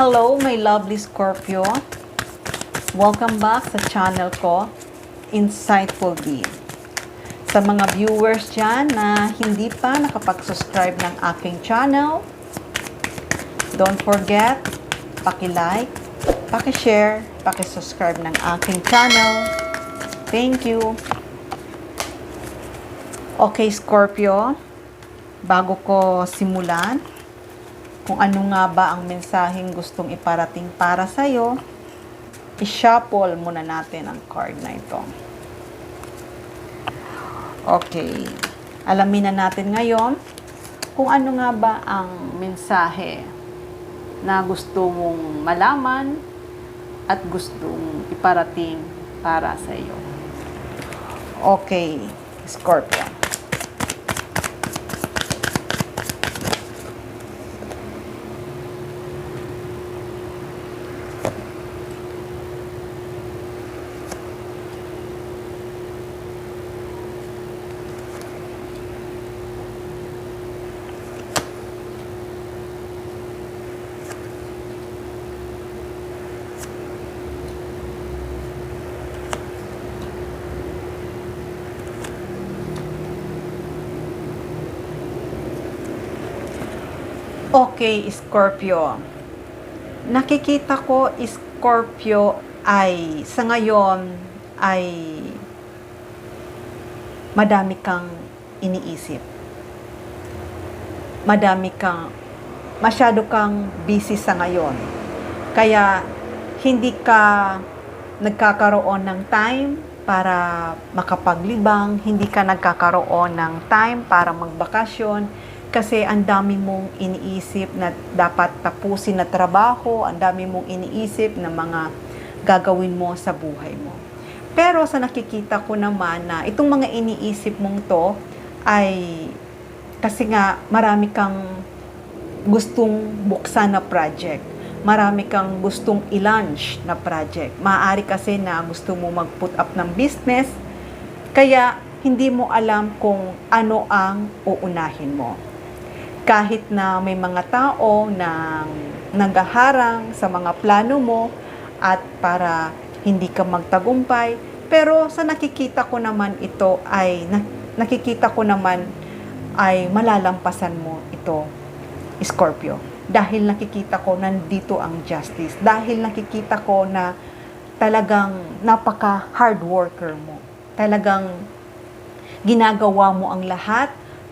Hello, my lovely Scorpio. Welcome back sa channel ko, Insightful Bee. Sa mga viewers dyan na hindi pa nakapag-subscribe ng aking channel, don't forget, paki-like, paki-share, paki-subscribe ng aking channel. Thank you. Okay, Scorpio, bago ko simulan, kung ano nga ba ang mensaheng gustong iparating para sa'yo, i-shuffle muna natin ang card na ito. Okay. Alamin na natin ngayon kung ano nga ba ang mensahe na gusto mong malaman at gustong iparating para sa iyo. Okay, Scorpio. Okay, Scorpio. Nakikita ko, Scorpio, ay sa ngayon ay madami kang iniisip. Masyado kang busy sa ngayon. Kaya hindi ka nagkakaroon ng time para makapaglibang, hindi ka nagkakaroon ng time para magbakasyon. Kasi ang dami mong iniisip na dapat tapusin na trabaho, ang dami mong iniisip na mga gagawin mo sa buhay mo. Pero sa nakikita ko naman na itong mga iniisip mong to ay kasi nga marami kang gustong buksan na project. Marami kang gustong i-launch na project. Maaari kasi na gusto mo mag-put up ng business, kaya hindi mo alam kung ano ang uunahin mo. Kahit na may mga tao na nanggaharang sa mga plano mo at para hindi ka magtagumpay, pero sa nakikita ko naman ito ay malalampasan mo ito, Scorpio. Dahil nakikita ko nandito ang justice. Dahil nakikita ko na talagang napaka-hard worker mo. Talagang ginagawa mo ang lahat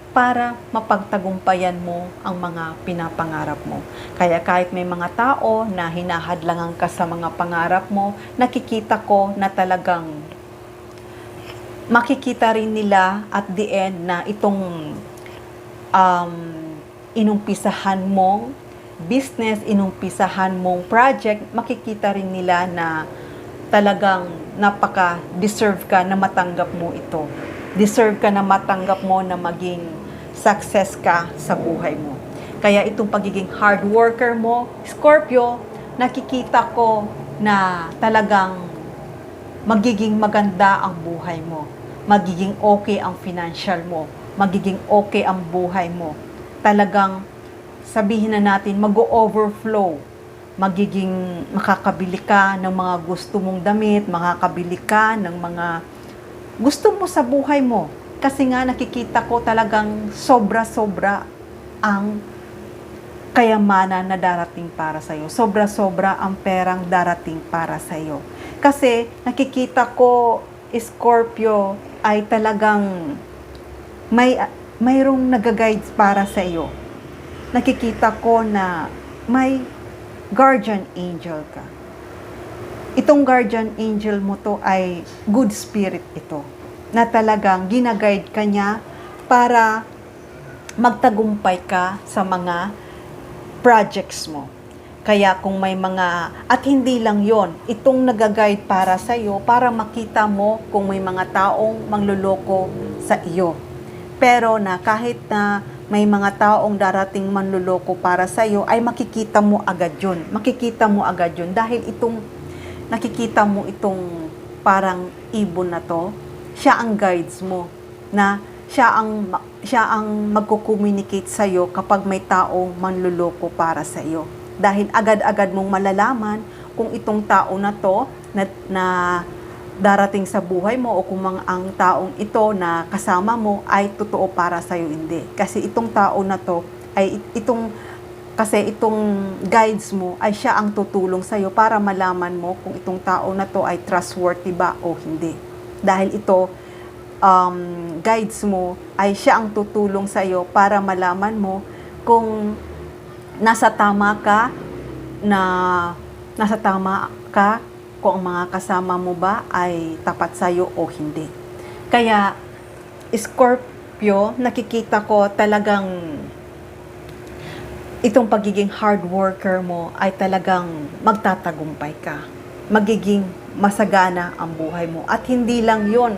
para mapagtagumpayan mo ang mga pinapangarap mo. Kaya kahit may mga tao na hinahadlangan ka sa mga pangarap mo, nakikita ko na talagang makikita rin nila at the end na itong inumpisahan mong business, inumpisahan mong project, makikita rin nila na talagang napaka-deserve ka na matanggap mo ito. Deserve ka na matanggap mo na maging success ka sa buhay mo. Kaya itong pagiging hard worker mo, Scorpio, nakikita ko na talagang magiging maganda ang buhay mo. Magiging okay ang financial mo. Magiging okay ang buhay mo. Talagang sabihin na natin, mag-overflow. Magiging makakabili ka ng mga gusto mong damit, makakabili ka ng mga gusto mo sa buhay mo. Kasi nga nakikita ko talagang sobra-sobra ang kayamanan na darating para sa'yo. Sobra-sobra ang perang darating para sa'yo. Kasi nakikita ko, Scorpio, ay talagang mayroong nag-guides para sa'yo. Nakikita ko na may guardian angel ka. Itong guardian angel mo to ay good spirit ito, na talagang ginaguide ka niya para magtagumpay ka sa mga projects mo. Kaya kung may mga, at hindi lang yon, itong nag-guide para sa iyo, para makita mo kung may mga taong manluloko sa iyo. Pero na kahit na may mga taong darating manluloko para sa iyo, ay makikita mo agad yun. Makikita mo agad yun dahil nakikita mo itong parang ibon na to, siya ang guides mo, na siya ang magko-communicate sa iyo kapag may taong manluloko para sa iyo. Dahil agad-agad mong malalaman kung itong tao na to na darating sa buhay mo o kung ang taong ito na kasama mo ay totoo para sa'yo, hindi. Kasi itong tao na to ay itong guides mo ay siya ang tutulong sa'yo para malaman mo kung itong tao na to ay trustworthy ba o hindi. Dahil ito, guides mo ay siya ang tutulong sa'yo para malaman mo kung nasa tama ka kung ang mga kasama mo ba ay tapat sa'yo o hindi. Kaya, Scorpio, nakikita ko talagang itong pagiging hard worker mo ay talagang magtatagumpay ka. Magiging masagana ang buhay mo. At hindi lang yon.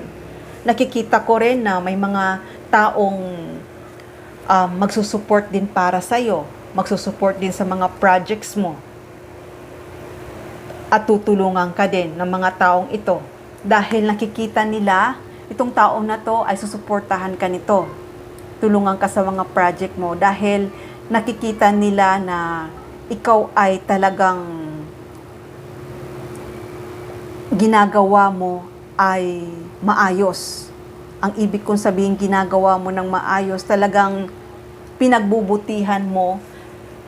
Nakikita ko rin na may mga taong magsusupport din para sa'yo. Magsusupport din sa mga projects mo. At tutulungan ka din ng mga taong ito. Dahil nakikita nila, itong taong na to ay susuportahan ka nito. Tulungan ka sa mga project mo. Dahil nakikita nila na ikaw ay talagang ginagawa mo ay maayos. Ang ibig kong sabihin, ginagawa mo ng maayos, talagang pinagbubutihan mo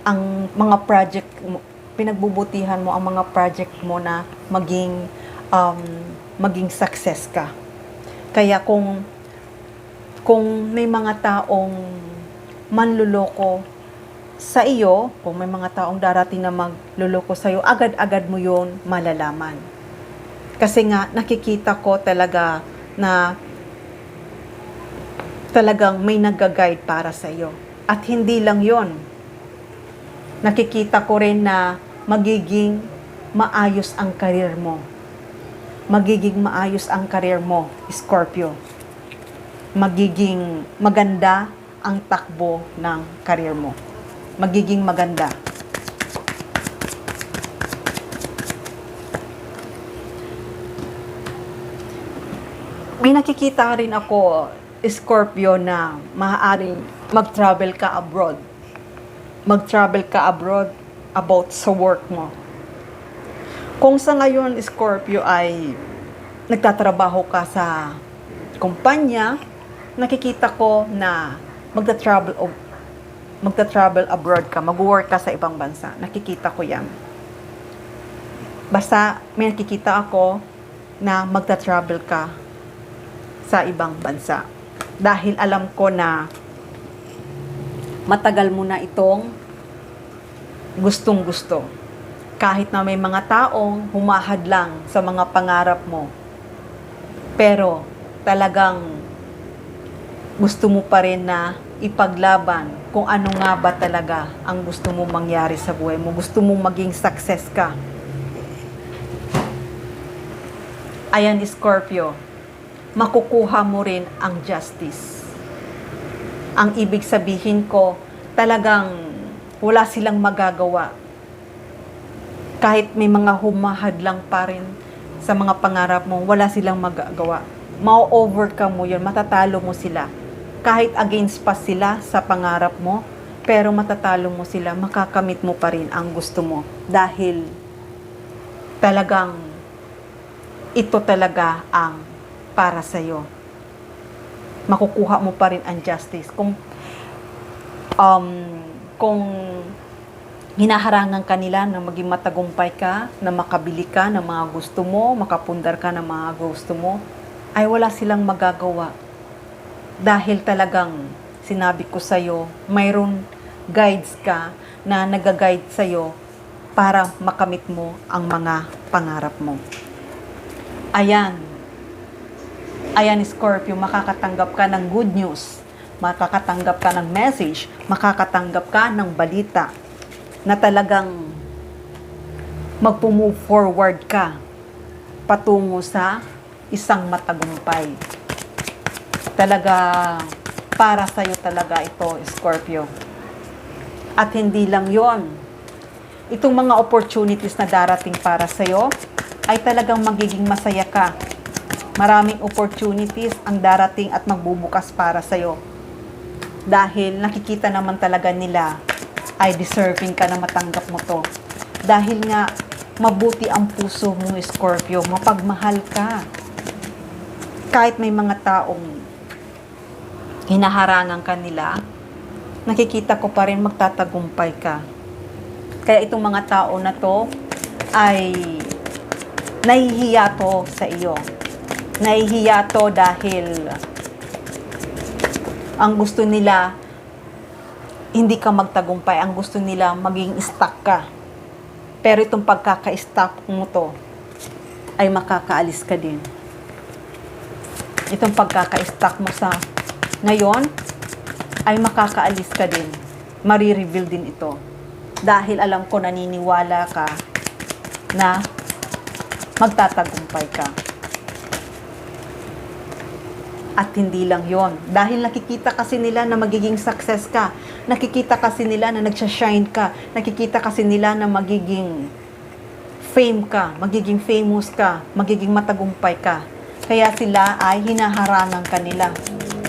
ang mga project mo, na maging success ka. Kaya kung may mga taong manluloko sa iyo, kung may mga taong darating na magluloko sa iyo, agad-agad mo 'yon malalaman. Kasi nga nakikita ko talaga na talagang may nag-guide para sa iyo. At hindi lang 'yon. Nakikita ko rin na magiging maayos ang career mo. Magiging maayos ang career mo, Scorpio. Magiging maganda ang takbo ng career mo. Magiging maganda. May nakikita rin ako, Scorpio, na maaaring mag-travel ka abroad. Mag-travel ka abroad about sa work mo. Kung sa ngayon, Scorpio, ay nagtatrabaho ka sa kumpanya, nakikita ko na magta-travel abroad ka, mag-work ka sa ibang bansa. Nakikita ko yan. Basta may nakikita ako na magta-travel ka sa ibang bansa. Dahil alam ko na matagal mo na itong gustong-gusto. Kahit na may mga taong humahadlang sa mga pangarap mo. Pero talagang gusto mo pa rin na ipaglaban kung ano nga ba talaga ang gusto mo mangyari sa buhay mo. Gusto mong maging success ka. Ayan, Scorpio, makukuha mo rin ang justice. Ang ibig sabihin ko, talagang wala silang magagawa. Kahit may mga humahadlang pa rin sa mga pangarap mo, wala silang magagawa. Ma-overcome mo yun, matatalo mo sila. Kahit against pa sila sa pangarap mo, pero matatalo mo sila, makakamit mo pa rin ang gusto mo. Dahil talagang ito talaga ang para sa'yo. Makukuha mo pa rin ang justice. Kung hinaharangan ka nila na maging matagumpay ka, na makabili ka ng mga gusto mo, makapundar ka ng mga gusto mo, ay wala silang magagawa. Dahil talagang sinabi ko sa'yo, mayroon guides ka na nag-guide sa'yo para makamit mo ang mga pangarap mo. Ayan, Scorpio, makakatanggap ka ng good news, makakatanggap ka ng message, makakatanggap ka ng balita na talagang magpo-move forward ka patungo sa isang matagumpay. Talaga, para sa'yo talaga ito, Scorpio. At hindi lang yon. Itong mga opportunities na darating para sa'yo, ay talagang magiging masaya ka. Maraming opportunities ang darating at magbubukas para sa'yo. Dahil nakikita naman talaga nila ay deserving ka na matanggap mo to. Dahil nga, mabuti ang puso mo, Scorpio. Mapagmahal ka. Kahit may mga taong hinaharangan ka nila, nakikita ko pa rin magtatagumpay ka. Kaya itong mga tao na to ay nahihiya to sa iyo. Nahihiya to dahil ang gusto nila hindi ka magtagumpay. Ang gusto nila maging stuck ka. Pero itong pagkaka-stuck mo to ay makakaalis ka din. Itong pagkaka-stuck mo sa ngayon ay makakaalis ka din. Marireveal din ito. Dahil alam ko naniniwala ka na magtatagumpay ka. At hindi lang yon. Dahil nakikita kasi nila na magiging success ka. Nakikita kasi nila na nagsashine ka. Nakikita kasi nila na magiging fame ka. Magiging famous ka. Magiging matagumpay ka. Kaya sila ay hinaharangan ka nila.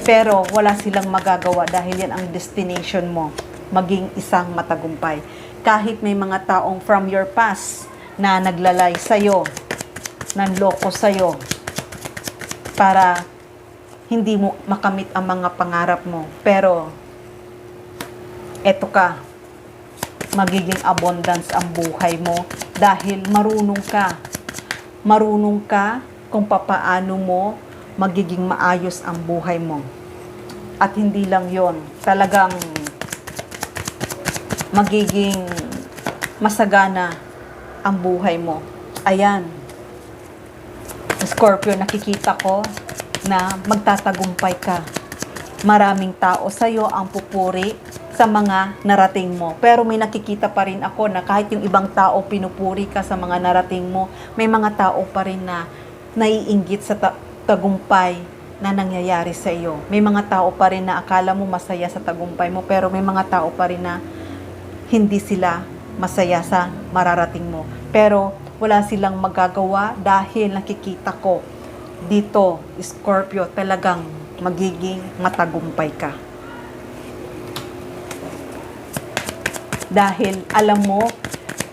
Pero wala silang magagawa dahil yan ang destination mo. Maging isang matagumpay. Kahit may mga taong from your past na naglalay sa'yo, nanloko sa'yo, para hindi mo makamit ang mga pangarap mo. Pero, eto ka, magiging abundance ang buhay mo dahil marunong ka. Marunong ka kung papaano mo magiging maayos ang buhay mo. At hindi lang yon, talagang magiging masagana ang buhay mo. Ayan. Scorpio, nakikita ko na magtatagumpay ka. Maraming tao sa'yo ang pupuri sa mga narating mo. Pero may nakikita pa rin ako na kahit yung ibang tao pinupuri ka sa mga narating mo, may mga tao pa rin na naiinggit sa tagumpay na nangyayari sa iyo. May mga tao pa rin na akala mo masaya sa tagumpay mo, pero may mga tao pa rin na hindi sila masaya sa mararating mo. Pero wala silang magagawa dahil nakikita ko dito, Scorpio, talagang magiging matagumpay ka. Dahil alam mo,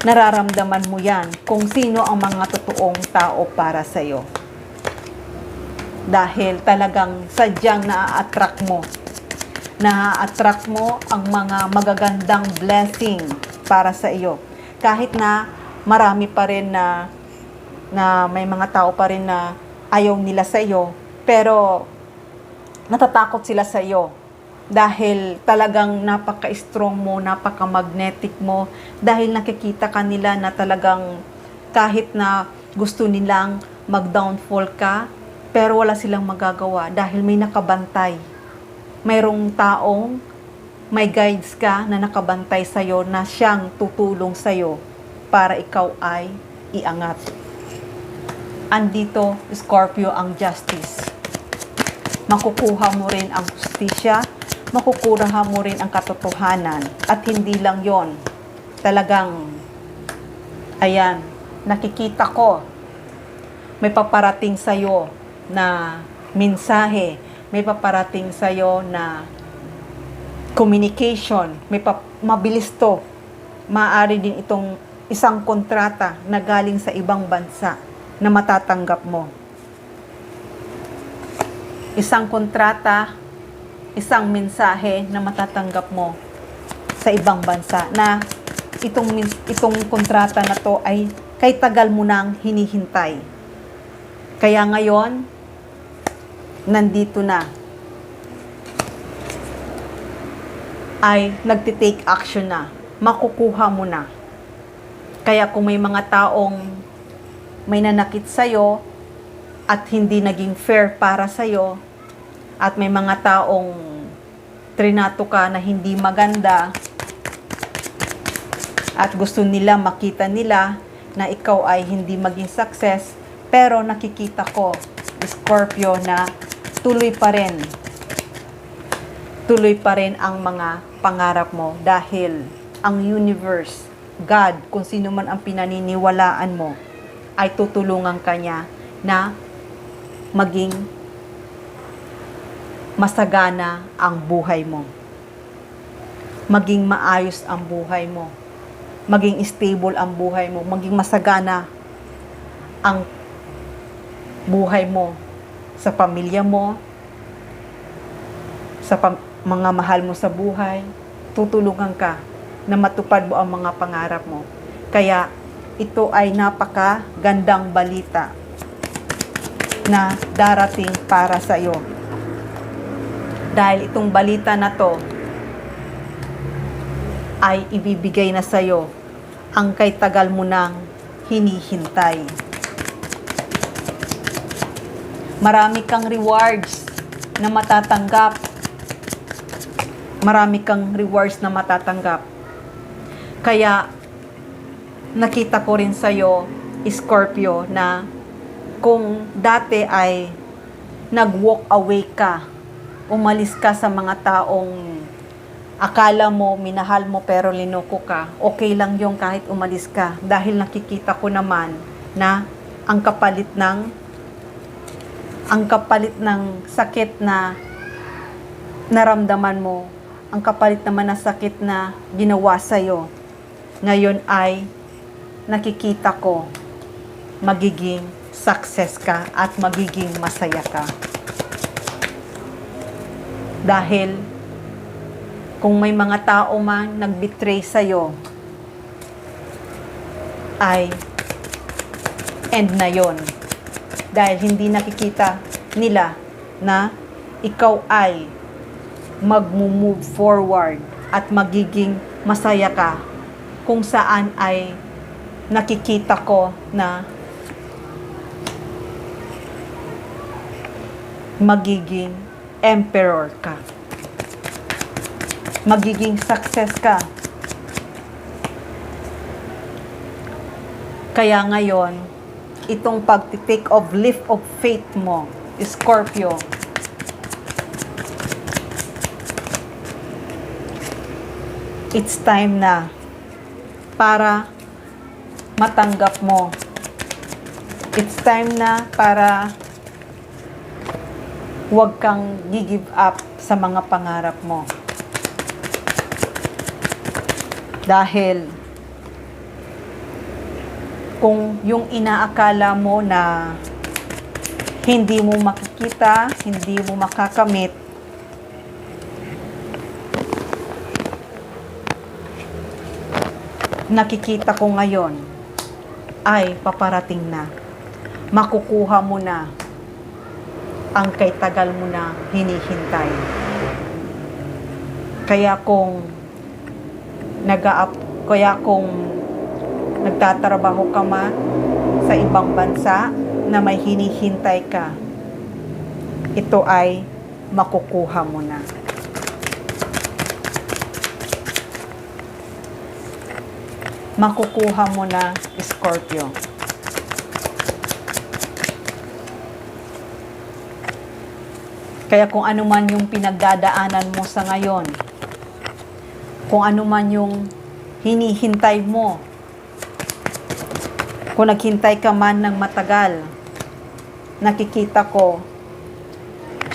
nararamdaman mo yan kung sino ang mga totoong tao para sa'yo. Dahil talagang sadyang naa-attract mo. Na-attract mo ang mga magagandang blessing para sa iyo. Kahit na marami pa rin na may mga tao pa rin na ayaw nila sa iyo, pero natatakot sila sa iyo dahil talagang napaka-strong mo, napaka-magnetic mo, dahil nakikita kanila na talagang kahit na gusto nilang mag-downfall ka, pero wala silang magagawa dahil may nakabantay. Mayroong taong may guides ka na nakabantay sa'yo na siyang tutulong sa'yo para ikaw ay iangat. Andito, Scorpio, ang justice. Makukuha mo rin ang justisya, makukuha mo rin ang katotohanan. At hindi lang yon, talagang, ayan, nakikita ko, may paparating sa'yo na mensahe, may paparating sa'yo na communication, mabilis to. Maaari din itong isang kontrata na galing sa ibang bansa na matatanggap mo. Isang kontrata, isang mensahe na matatanggap mo sa ibang bansa na itong kontrata na to ay kay tagal mo nang hinihintay. Kaya ngayon, nandito na, ay nagtitake action na, makukuha mo na. Kaya kung may mga taong may nanakit sa'yo at hindi naging fair para sa'yo, at may mga taong trinato ka na hindi maganda, at gusto nila makita nila na ikaw ay hindi maging success, pero nakikita ko, Scorpio, na tuloy pa rin ang mga pangarap mo dahil ang universe, God, kung sino man ang pinaniniwalaan mo, ay tutulungan ka niya na maging masagana ang buhay mo. maging maayos ang buhay mo, maging stable ang buhay mo, maging masagana ang buhay mo sa pamilya mo, sa mga mahal mo sa buhay. Tutulungan ka na matupad mo ang mga pangarap mo. Kaya ito ay napakagandang balita na darating para sa iyo. Dahil itong balita na to ay ibibigay na sa iyo ang kay tagal mo nang hinihintay. Marami kang rewards na matatanggap. Marami kang rewards na matatanggap. Kaya nakita ko rin sa iyo, Scorpio, na kung dati ay nag-walk away ka, umalis ka sa mga taong akala mo, minahal mo pero linoko ka, okay lang yung kahit umalis ka. Dahil nakikita ko naman na ang kapalit ng sakit na naramdaman mo, ang kapalit naman ng sakit na ginawa sa'yo, ngayon ay nakikita ko magiging success ka at magiging masaya ka. Dahil kung may mga tao man nag-betray sa'yo, ay end na yon. Dahil hindi nakikita nila na ikaw ay mag-move forward at magiging masaya ka, kung saan ay nakikita ko na magiging emperor ka. Magiging success ka. Kaya ngayon, itong pag-take of leap of faith mo, Scorpio, it's time na para matanggap mo. It's time na para huwag kang gi-give up sa mga pangarap mo. Dahil kung yung inaakala mo na hindi mo makikita, hindi mo makakamit, nakikita ko ngayon ay paparating na. Makukuha mo na ang kay tagal mo na hinihintay. Kaya kung nagtatrabaho ka man sa ibang bansa na may hinihintay ka, ito ay makukuha mo na. Makukuha mo na, Scorpio. Kaya kung ano man yung pinagdadaanan mo sa ngayon, kung ano man yung hinihintay mo, kung naghintay ka man ng matagal, nakikita ko,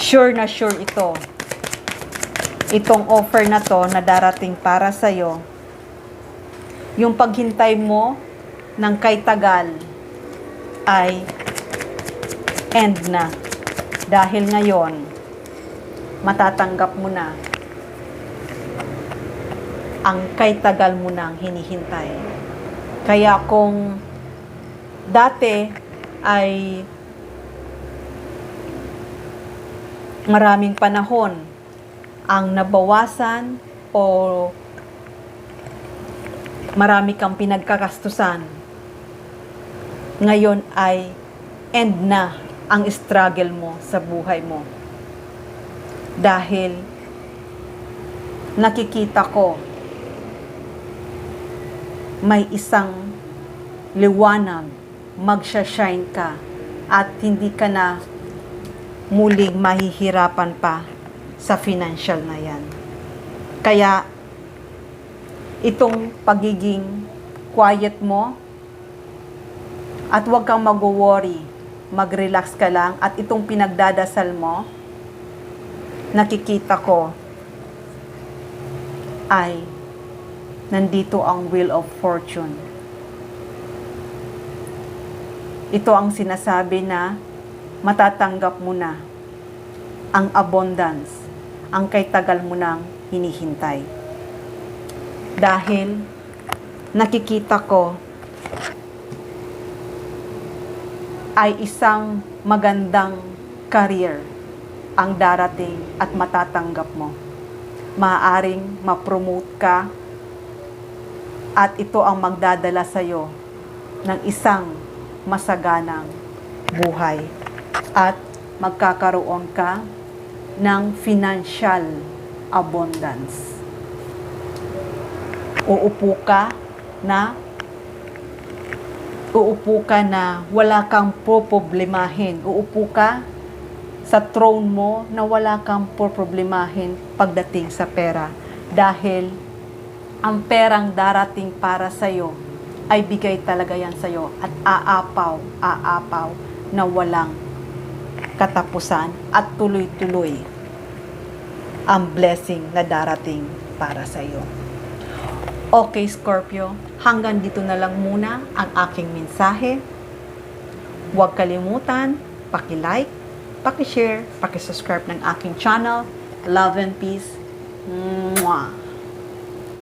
sure na sure ito. Itong offer na to na darating para sa'yo, yung paghintay mo ng kay tagal ay end na. Dahil ngayon, matatanggap mo na ang kay tagal mo nang hinihintay. Kaya kung dati ay maraming panahon ang nabawasan o marami kang pinagkakastusan, ngayon ay end na ang struggle mo sa buhay mo. Dahil nakikita ko may isang liwanag, magsha-shine ka at hindi ka na muling mahihirapan pa sa financial na yan. Kaya itong pagiging quiet mo at huwag kang mag-worry, mag-relax ka lang, at itong pinagdadasal mo, nakikita ko ay nandito ang Wheel of Fortune. Ito ang sinasabi na matatanggap mo na ang abundance, ang kay tagal mo nang hinihintay. Dahil nakikita ko ay isang magandang career ang darating at matatanggap mo. Maaaring ma-promote ka at ito ang magdadala sa iyo ng isang masaganang buhay at magkakaroon ka ng financial abundance. Uupo ka na wala kang poproblemahin. Uupo ka sa throne mo na wala kang poproblemahin pagdating sa pera. Dahil ang perang darating para sa'yo ay bigay talaga yan sa'yo at aapaw na walang katapusan at tuloy-tuloy ang blessing na darating para sa'yo. Okay, Scorpio, hanggang dito na lang muna ang aking mensahe. Huwag kalimutan, paki-like, paki-share, paki-subscribe ng aking channel. Love and peace. Mwah!